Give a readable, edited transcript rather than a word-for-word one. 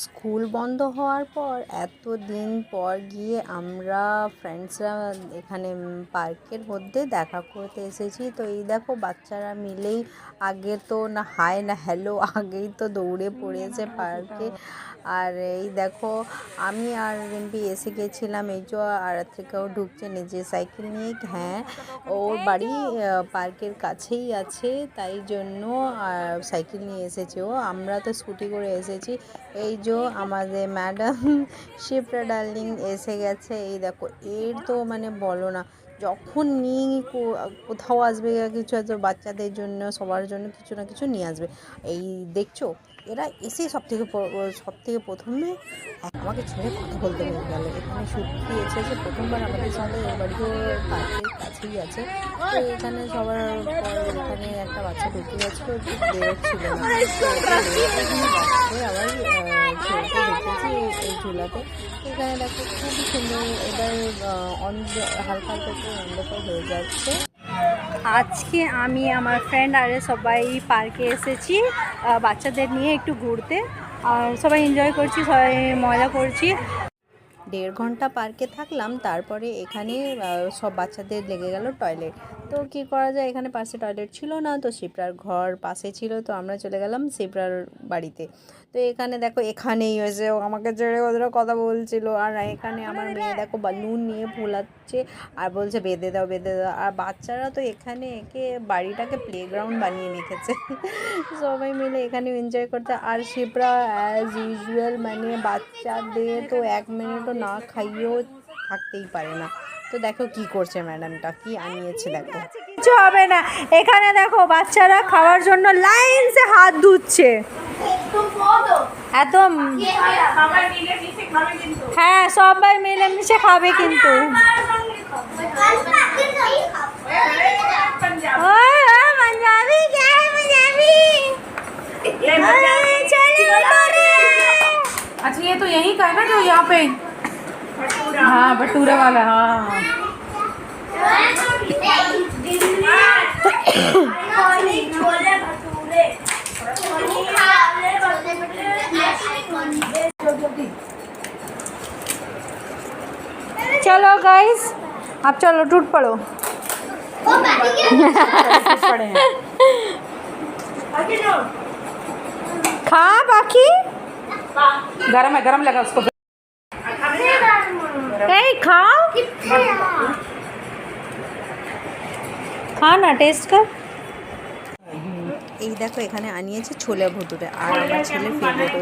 School বন্ধ হওয়ার পর এত দিন পর গিয়ে আমরা ফ্রেন্ডসরা এখানে পার্কের মধ্যে দেখা করতে এসেছি। তো এই দেখো বাচ্চারা মিলেই আগে তো না হাই না হ্যালো, আগেই তো দৌড়ে পড়েছে পার্কে। আর এই দেখো আমি আর রিম্পি এসে গেছিলাম, এই যে আরাত্রিকাও ঢুকছে নিজে সাইকেল নিয়ে। হ্যাঁ, ওর বাড়ি পার্কের কাছেই আছে, তাই জন্য সাইকেল নিয়ে এসেছে ও। আমরা তো স্কুটি করে এসেছি। এই যে আমাদের ম্যাডাম শিপ্রা ডার্লিং এসে গেছে। এই দেখো এর তো মানে বলো না, যখন নিয়ে কোথাও আসবে কিছু হয়তো বাচ্চাদের জন্য সবার জন্য কিছু না কিছু নিয়ে আসবে। এই দেখছো এরা এসে সব থেকে প্রথমে আমাকে ছেড়ে কথা বলতে হয়ে গেল। এখানে সত্যি এসেছে প্রথমবার আমাদের সাথে, এর বাড়িও পার্কের কাছেই আছে। তো এখানে সবার পর এখানে একটা বাচ্চা ঢুকে গেছিলো, একটু বেরোচ্ছিল না, আবার খেলতে দেখেছি এই ঝুলাতে। এখানে দেখো খুবই সুন্দর, এবার হালকা হালকা করে অন্ধকার হয়ে যাচ্ছে। আজকে আমি আমার ফ্রেন্ড আর সবাই পার্কে এসেছি বাচ্চাদের নিয়ে একটু ঘুরতে, আর সবাই এনজয় করছি, সবাই মজা করছি। 1.5 ঘন্টা পার্কে থাকলাম, তারপরে এখানে সব বাচ্চাদের লেগে গেল টয়লেট। তো কি করা যায়, এখানে পাশে টয়লেট ছিল না, তো শিপ্রার ঘর পাশে ছিল, তো আমরা চলে গেলাম শিপ্রার বাড়িতে। তো এখানে দেখো এখানেই হয়েছে, ও আমাকে ছেড়ে ওদের কথা বলছিল। আর এখানে আমার মেয়ে দেখো বালুন নিয়ে ফোলাচ্ছে আর বলছে বেঁধে দাও বেঁধে দাও। আর বাচ্চারা তো এখানে একে বাড়িটাকে প্লেগ্রাউন্ড বানিয়ে রেখেছে সবাই মিলে এখানে এনজয় করতে। আর শিপ্রা অ্যাজ ইউজুয়াল মানে বাচ্চাদের তো 1 মিনিটও না খাইয়েও থাকতেই পারে না। তো দেখো কি করছে ম্যাডামটা, কি আনিয়েছে দেখো। কিছু হবে না, এখানে দেখো বাচ্চারা খাওয়ার জন্য লাইনসে হাত ধুচ্ছে। এত হ্যাঁ, সবাই মিলেমিশে খাবে কিন্তু। अच्छा ये तो यही का है ना जो यहाँ पे, हाँ भटूरा वाला। हाँ चलो गाइस, अब चलो टूट पड़ो। खा बाकी गरम है, गरम लगा उसको। खाओ, खा ना, टेस्ट कर। এই দেখো এখানে আনিয়েছে ছোলে ভটুরে, আর আমার ছেলের ফেভারিট হচ্ছে